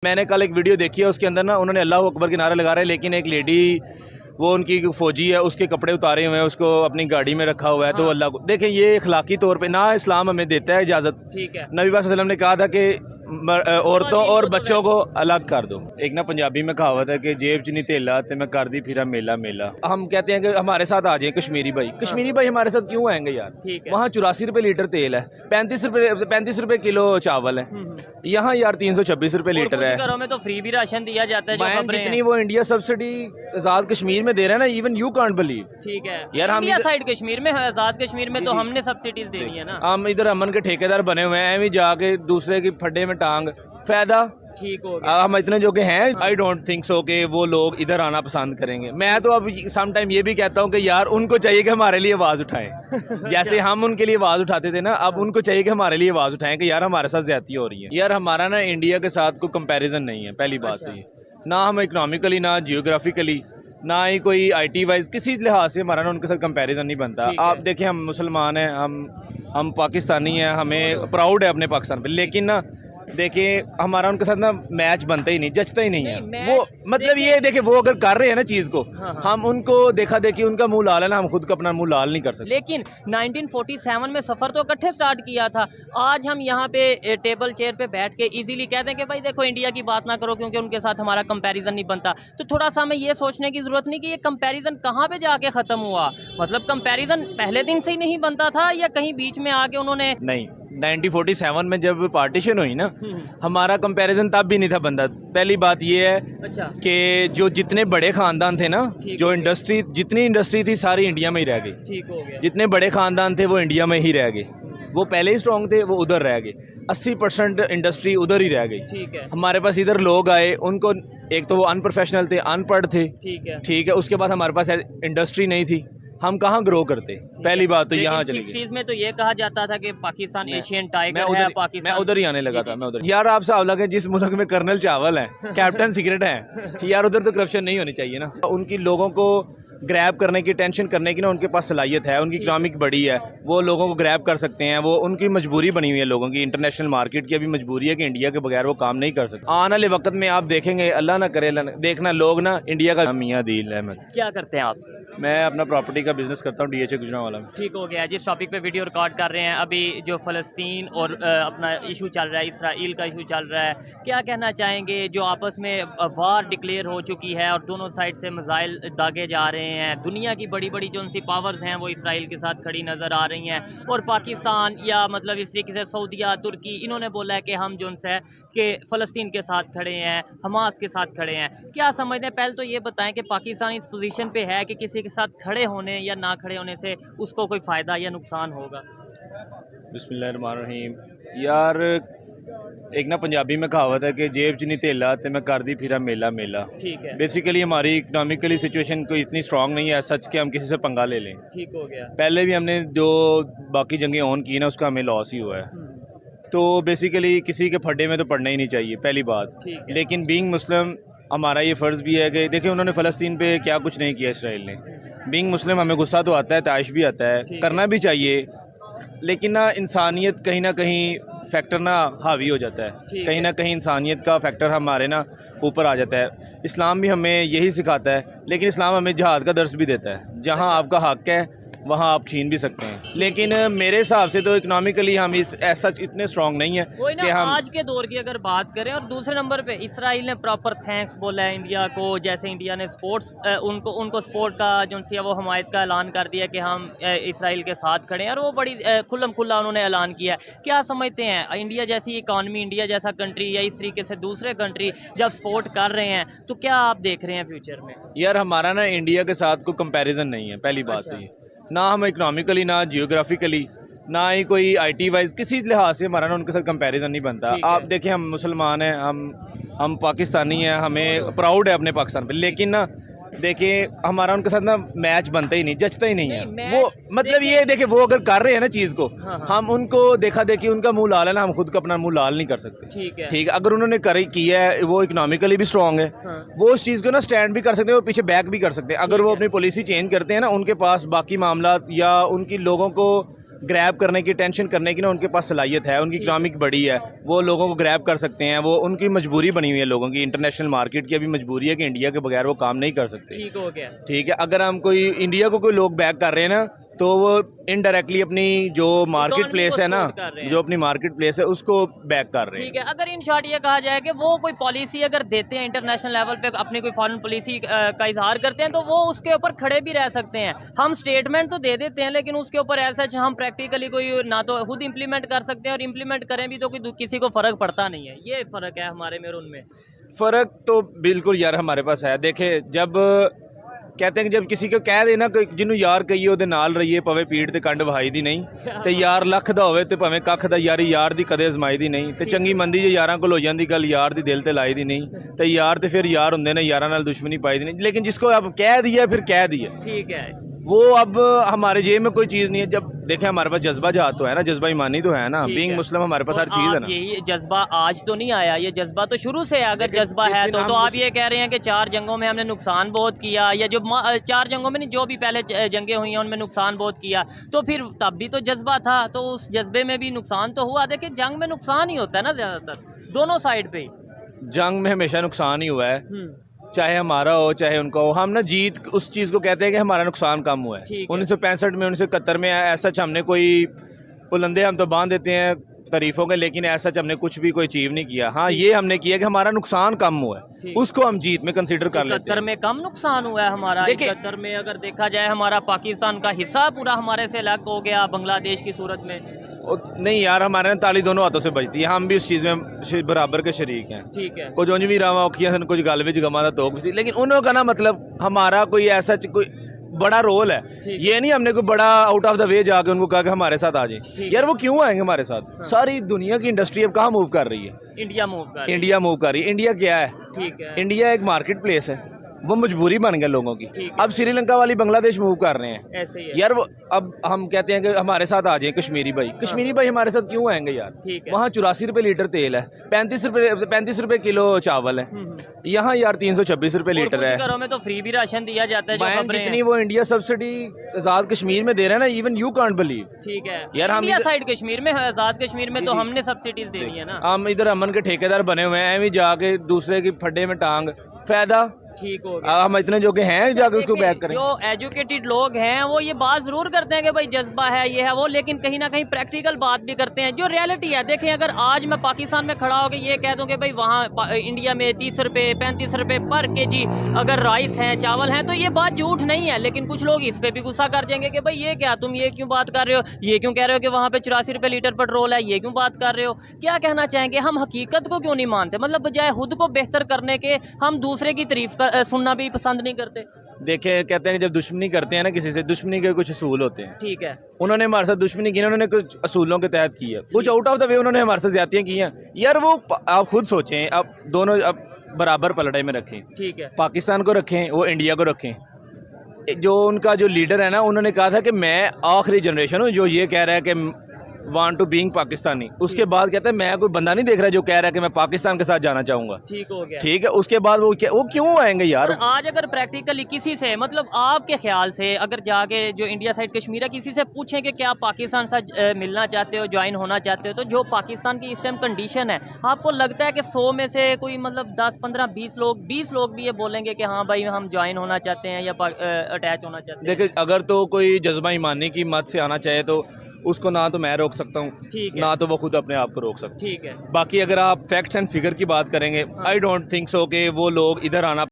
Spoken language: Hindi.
मैंने कल एक वीडियो देखी है, उसके अंदर ना उन्होंने अल्लाह अकबर के नारे लगा रहे हैं, लेकिन एक लेडी वो उनकी फौजी है, उसके कपड़े उतारे हुए हैं, उसको अपनी गाड़ी में रखा हुआ है। तो अल्लाह को देखें, ये अखलाकी तौर पे ना इस्लाम हमें देता है इजाज़त। ठीक है। नबी पाक सल्लल्लाहु अलैहि वसल्लम ने कहा था कि औरतों और बच्चों को अलग कर दो। एक ना पंजाबी में कहावत है कि जेब च नहीं तेला ते मैं कर दी फिरा मेला मेला। हम कहते हैं कि हमारे साथ आ जाए कश्मीरी भाई। कश्मीरी भाई हमारे साथ क्यों आएंगे यार? ठीक है। वहाँ 84 रुपये लीटर तेल है, 35 रुपये किलो चावल है, यहाँ यार 326 रुपये लीटर है। घरों में तो फ्री भी राशन दिया जाता है, जो खबरें जितनी वो इंडिया सब्सिडी आजाद कश्मीर में दे रहा है ना, इवन यू कांट बिलीव। ठीक है यार, हम इंडिया साइड कश्मीर में, आजाद कश्मीर में तो हमने सब्सिडीज देनी है ना। हम इधर अमन के ठेकेदार बने हुए हैं, एवं जाके दूसरे की फड्डे में टांग फायदा। ठीक हो गया। हम इतने जो के हैं, आई डोंट थिंक सो कि वो लोग इधर आना पसंद करेंगे। मैं तो अब सम टाइम ये भी कहता हूँ कि यार उनको चाहिए कि हमारे लिए आवाज़ उठाएं। जैसे हम उनके लिए आवाज़ उठाते थे ना, अब उनको चाहिए कि हमारे लिए आवाज़ उठाएं कि यार हमारे साथ ज्यादती हो रही है। यार हमारा ना इंडिया के साथ कोई कंपैरिजन नहीं है, पहली बात तो ये। ना हम इकोनॉमिकली, ना जियोग्राफिकली, ना ही कोई IT वाइज, किसी लिहाज से हमारा ना उनके साथ कंपैरिजन नहीं बनता। आप देखें, हम मुसलमान हैं, हम पाकिस्तानी हैं, हमें प्राउड है अपने पाकिस्तान पे, लेकिन ना देखिए हमारा उनके साथ ना मैच बनता ही नहीं, जचता ही नहीं है। वो मतलब ये देखिए, वो अगर कर रहे हैं ना चीज़ को, हम उनको देखा देखी उनका मुंह लाल है ना, हम खुद का अपना मुंह लाल नहीं कर सकते। लेकिन 1947 में सफ़र तो इकट्ठे स्टार्ट किया था। आज हम यहाँ पे टेबल चेयर पे बैठ के इजीली कहते हैं कि भाई देखो इंडिया की बात ना करो क्योंकि उनके साथ हमारा कंपैरिजन नहीं बनता। तो थोड़ा सा हमें ये सोचने की ज़रूरत नहीं कि ये कंपैरिजन कहाँ पे जाके ख़त्म हुआ। मतलब कंपैरिजन पहले दिन से ही नहीं बनता था या कहीं बीच में आके उन्होंने? नहीं, 1947 में जब पार्टीशन हुई ना, हमारा कंपैरिजन तब भी नहीं था बनता। पहली बात ये है कि जो जितने बड़े खानदान थे ना, जो जितनी इंडस्ट्री थी सारी इंडिया में ही रह गई। ठीक हो गया। जितने बड़े खानदान थे वो इंडिया में ही रह गए। वो पहले ही स्ट्रॉन्ग थे, वो उधर रह गए। 80% इंडस्ट्री उधर ही रह गई। ठीक है। हमारे पास इधर लोग आए, उनको एक तो वो अनप्रोफेशनल थे, अनपढ़ थे। ठीक है। उसके बाद हमारे पास इंडस्ट्री नहीं थी, हम कहाँ ग्रो करते। पहली बात तो यहाँ चली गई। 60s में तो ये कहा जाता था कि पाकिस्तान एशियन टाइगर है। पाकिस्तान, मैं उधर ही आने लगा था। मैं उधर यार, आप साहब लगे जिस मुल्क में कर्नल चावल है, कैप्टन सिगरेट है, यार उधर तो करप्शन नहीं होनी चाहिए ना। उनकी लोगों को ग्रैब करने की, टेंशन करने की ना उनके पास सलाहियत है, उनकी इकोनॉमिक बड़ी है, वो लोगों को ग्रैब कर सकते हैं। वो उनकी मजबूरी बनी हुई है लोगों की, इंटरनेशनल मार्केट की अभी मजबूरी है कि इंडिया के बगैर वो काम नहीं कर सकते। आने वाले वक्त में आप देखेंगे, अल्लाह ना करे, देखना लोग ना इंडिया का मियां दिल अहमद। क्या करते हैं आप? मैं अपना प्रॉपर्टी का बिजनेस करता हूँ, DHA गुजरांवाला में। ठीक हो गया। जिस टॉपिक पे वीडियो रिकॉर्ड कर रहे हैं, अभी जो फ़लस्तीन और अपना इशू चल रहा है, इसराइल का इशू चल रहा है, क्या कहना चाहेंगे? जो आपस में वार डिक्लेयर हो चुकी है और दोनों साइड से मिसाइल दागे जा रहे हैं, दुनिया की बड़ी बड़ी जो उनसी पावर्स हैं वो इसराइल के साथ खड़ी नज़र आ रही हैं, और पाकिस्तान या मतलब इस तरीके से सऊदीया, तुर्की, इन्होंने बोला है कि हम जो है कि फ़लस्तीन के साथ खड़े हैं, हमास के साथ खड़े हैं। क्या समझते हैं? पहले तो ये बताएं कि पाकिस्तान इस पोजीशन पे है कि किसी के साथ खड़े होने या ना खड़े होने से उसको कोई फ़ायदा या नुकसान होगा? बिस्मिल्लाहिर्रहमानिर्रहीम। यार, एक ना पंजाबी में कहावत है कि जेब च नहीं तेला ते मैं कर दी फिरा मेला मेला। ठीक है। बेसिकली हमारी इकोनॉमिकली सिचुएशन कोई इतनी स्ट्रांग नहीं है सच कि हम किसी से पंगा ले लें। ठीक हो गया। पहले भी हमने जो बाकी जंगें ऑन की ना, उसका हमें लॉस ही हुआ है। तो बेसिकली किसी के फड्डे में तो पड़ना ही नहीं चाहिए, पहली बात। लेकिन बीइंग मुस्लिम हमारा ये फ़र्ज़ भी है कि देखिए उन्होंने फ़लस्तीन पे क्या कुछ नहीं किया इसराइल ने। बीइंग मुस्लिम हमें गुस्सा तो आता है, ताइश भी आता है, करना भी चाहिए, लेकिन ना इंसानियत कहीं ना कहीं फैक्टर ना हावी हो जाता है। कहीं ना कहीं इंसानियत का फैक्टर हमारे ना ऊपर आ जाता है। इस्लाम भी हमें यही सिखाता है, लेकिन इस्लाम हमें जिहाद का दर्स भी देता है। जहाँ आपका हक़ है वहाँ आप छीन भी सकते हैं, लेकिन मेरे हिसाब से तो इकोनॉमिकली हम ऐसा इतने स्ट्रॉन्ग नहीं है कि हम आज के दौर की अगर बात करें। और दूसरे नंबर पे इसराइल ने प्रॉपर थैंक्स बोला है इंडिया को, जैसे इंडिया ने स्पोर्ट्स उनको स्पोर्ट का जो है वो हमायत का ऐलान कर दिया कि हम इसराइल के साथ खड़े हैं, और वो बड़ी खुल्लम खुल्ला उन्होंने ऐलान किया है। क्या समझते हैं इंडिया जैसी इकानमी, इंडिया जैसा कंट्री या इस तरीके से दूसरे कंट्री जब सपोर्ट कर रहे हैं तो क्या आप देख रहे हैं फ्यूचर में? यार, हमारा ना इंडिया के साथ कोई कंपैरिजन नहीं है, पहली बात तो ये। ना हम इकोनॉमिकली, ना जियोग्राफिकली, ना ही कोई IT वाइज, किसी लिहाज से हमारा ना उनके साथ कंपैरिजन नहीं बनता। आप देखें, हम मुसलमान हैं, हम पाकिस्तानी हैं, हमें प्राउड है अपने पाकिस्तान पे, लेकिन ना देखिए हमारा उनके साथ ना मैच बनता ही नहीं, जचता ही नहीं है। वो मतलब ये देखिए, वो अगर कर रहे हैं ना चीज़ को, हम उनको देखा देखी उनका मुंह लाल है ना, हम खुद का अपना मुंह लाल नहीं कर सकते। ठीक है। अगर उन्होंने किया है, वो इकोनॉमिकली भी स्ट्रॉन्ग है, वो उस चीज़ को ना स्टैंड भी कर सकते हैं और पीछे बैक भी कर सकते हैं। अगर वो अपनी पॉलिसी चेंज करते हैं ना, उनके पास बाकी मामला या उनकी लोगों को ग्रैब करने की, टेंशन करने की ना उनके पास सलाहियत है, उनकी इकोनॉमिक बड़ी है, वो लोगों को ग्रैब कर सकते हैं। वो उनकी मजबूरी बनी हुई है लोगों की, इंटरनेशनल मार्केट की अभी मजबूरी है कि इंडिया के बगैर वो काम नहीं कर सकते। ठीक हो गया। ठीक है, अगर हम कोई इंडिया को कोई लोग बैक कर रहे हैं ना, तो वो इनडायरेक्टली अपनी जो मार्केट प्लेस है ना, जो अपनी मार्केट प्लेस है उसको बैक कर रहे हैं। ठीक है, अगर इन शॉर्ट ये कहा जाए कि वो कोई पॉलिसी अगर देते हैं इंटरनेशनल लेवल पे, अपनी कोई फॉरेन पॉलिसी का इजहार करते हैं, तो वो उसके ऊपर खड़े भी रह सकते हैं। हम स्टेटमेंट तो दे देते हैं, लेकिन उसके ऊपर ऐसा हम प्रैक्टिकली कोई ना तो खुद इम्प्लीमेंट कर सकते हैं, और इम्प्लीमेंट करें भी तो कोई किसी को फ़र्क पड़ता नहीं है। ये फ़र्क है हमारे में और उनमें। फ़र्क तो बिल्कुल यार हमारे पास है। देखे, जब कहते हैं कि जब किसी को कह देना कि जिन्हों यार कहिए ਉਹਦੇ ਨਾਲ ਰਹੀਏ ਪਵੇ ਪੀੜ ਤੇ ਕੰਡ ਵਹਾਈ ਦੀ ਨਹੀਂ ਤੇ ਯਾਰ ਲੱਖ ਦਾ ਹੋਵੇ ਤੇ ਭਾਵੇਂ ਕੱਖ ਦਾ, ਯਾਰੀ ਯਾਰ ਦੀ ਕਦੇ ਅਜ਼ਮਾਈ ਦੀ ਨਹੀਂ ਤੇ ਚੰਗੀ ਮੰਦੀ ਜੇ ਯਾਰਾਂ ਕੋਲ ਹੋ ਜਾਂਦੀ ਗੱਲ, ਯਾਰ ਦੀ ਦਿਲ ਤੇ ਲਾਈ ਦੀ ਨਹੀਂ ਤੇ ਯਾਰ ਤੇ ਫਿਰ ਯਾਰ ਹੁੰਦੇ ਨੇ, ਯਾਰਾਂ ਨਾਲ ਦੁਸ਼ਮਣੀ ਪਾਈ ਦੀ ਨਹੀਂ। लेकिन जिसको अब कह दिया फिर कह दिया, ठीक है, वो अब हमारे जेब में कोई चीज़ नहीं है। जब देखें हमारे पास जज्बा जहाँ तो है ना, जज्बा ईमानी तो है ना, बीइंग मुस्लिम हमारे पास हर चीज़ है ना। यही जज्बा आज तो नहीं आया, ये जज्बा तो शुरू से है। अगर जज्बा है तो आप ये कह रहे हैं कि 4 जंगों में हमने नुकसान बहुत किया, या जो 4 जंगों में नहीं, जो भी पहले जंगें हुई हैं उनमें नुकसान बहुत किया, तो फिर तब भी तो जज्बा था, तो उस जज्बे में भी नुकसान तो हुआ। देखिए, जंग में नुकसान ही होता है ना ज़्यादातर, दोनों साइड पे। जंग में हमेशा नुकसान ही हुआ है, चाहे हमारा हो चाहे उनका हो। हम ना जीत उस चीज़ को कहते हैं कि हमारा नुकसान कम हुआ है। 1965 में, 1971 में ऐसा हमने कोई बुलंदे हम तो बांध देते हैं तारीफों के, लेकिन ऐसा हमने कुछ भी कोई अचीव नहीं किया। हाँ, ये हमने किया कि हमारा नुकसान कम हुआ है, उसको हम जीत में कंसीडर कर लेते हैं। 71 में कम नुकसान हुआ है हमारा। 71 में अगर देखा जाए, हमारा पाकिस्तान का हिस्सा पूरा हमारे से अलग हो गया बांग्लादेश की सूरत में। नहीं यार, हमारे ना ताली दोनों हाथों से बजती है, हम भी उस चीज़ में बराबर के शरीक हैं। ठीक है, कुछ उंज भी रावा औखियां सन, कुछ गल विच गमा दा तोक सी, लेकिन उन्हों का ना मतलब हमारा कोई ऐसा कोई बड़ा रोल है। ये नहीं हमने कोई बड़ा आउट ऑफ द वे जाके उनको कहा कि हमारे साथ आ जाए। यार वो क्यों आएंगे हमारे साथ? हाँ। सारी दुनिया की इंडस्ट्री अब कहाँ मूव कर रही है? इंडिया मूव कर रही है। इंडिया क्या है? ठीक है, इंडिया एक मार्केट प्लेस है, वो मजबूरी बन गया लोगों की। अब श्रीलंका वाली बांग्लादेश मूव कर रहे हैं, ऐसे ही है। यार वो अब हम कहते हैं कि हमारे साथ आ जाए कश्मीरी भाई। कश्मीरी भाई हमारे साथ क्यों आएंगे यार? वहाँ 84 रुपये लीटर तेल है, 35 रुपये किलो चावल है, यहाँ यार 326 रुपये लीटर है। घरों में तो फ्री भी राशन दिया जाता है, जितनी वो इंडिया सब्सिडी आज़ाद कश्मीर में दे रहे हैं ना, इवन यू कांट बिलीव। ठीक है यार, हम इंडिया साइड कश्मीर में, आज़ाद कश्मीर में तो हमने सब्सिडीज दे दी है ना। हम इधर अमन के ठेकेदार बने हुए हैं, एवं जाके दूसरे की फड्डे में टांग फायदा। ठीक हो गया, हम इतने जो के हैं जाके उसको बैक करें। जो एजुकेटेड लोग हैं वो ये बात जरूर करते हैं कि भाई जज्बा है, ये है वो, लेकिन कहीं ना कहीं प्रैक्टिकल बात भी करते हैं जो रियलिटी है। देखें, अगर आज मैं पाकिस्तान में खड़ा होकर ये कह दूं कि भाई वहाँ इंडिया में 30 रुपये 35 रुपये पर केजी अगर राइस हैं, चावल हैं, तो ये बात झूठ नहीं है। लेकिन कुछ लोग इस पे भी गुस्सा कर जाएंगे कि भाई ये क्या, तुम ये क्यों बात कर रहे हो, ये क्यों कह रहे हो कि वहाँ पे 84 रुपये लीटर पेट्रोल है, ये क्यों बात कर रहे हो। क्या कहना चाहेंगे? हम हकीकत को क्यों नहीं मानते? मतलब बजाय खुद को बेहतर करने के हम दूसरे की तारीफ सुनना भी पसंद नहीं करते। देखे, कहते हैं कि जब दुश्मनी करते हैं ना किसी से, दुश्मनी के कुछ असूल होते हैं। ठीक है, उन्होंने हमारे साथ दुश्मनी की, उन्होंने कुछ असूलों के तहत की है, कुछ आउट ऑफ द वे उन्होंने हमारे साथ ज्यादतियां की हैं। यार वो आप खुद सोचें, अब दोनों अब बराबर पलड़े में रखें। ठीक है, पाकिस्तान को रखें, वो इंडिया को रखें। जो उनका जो लीडर है ना, उन्होंने कहा था कि मैं आखिरी जनरेशन हूँ जो ये कह रहा है कि वांट टू बीइंग पाकिस्तानी। उसके बाद कहता है मैं कोई बंदा नहीं देख रहा जो कह रहा है कि मैं पाकिस्तान के साथ जाना चाहूंगा। ठीक हो गया, ठीक है, उसके बाद वो क्यों आएंगे यार? आज अगर प्रैक्टिकली किसी से, मतलब आपके ख्याल से अगर जाके जो इंडिया साइड कश्मीर है, किसी से पूछें कि क्या पाकिस्तान से मिलना चाहते हो, ज्वाइन होना चाहते हो, तो जो पाकिस्तान की इस टाइम कंडीशन है, आपको लगता है कि 100 में से कोई मतलब 10 15 20 लोग भी ये बोलेंगे कि हाँ भाई हम ज्वाइन होना चाहते हैं या अटैच होना चाहते हैं? देखिए, अगर तो कोई जज्बा ईमानी की मत से आना चाहे तो उसको ना तो मैं रोक सकता हूँ, ना तो वो खुद अपने आप को रोक सकते। ठीक है, बाकी अगर आप फैक्ट्स एंड फिगर की बात करेंगे, आई डोंट थिंक सो कि वो लोग इधर आना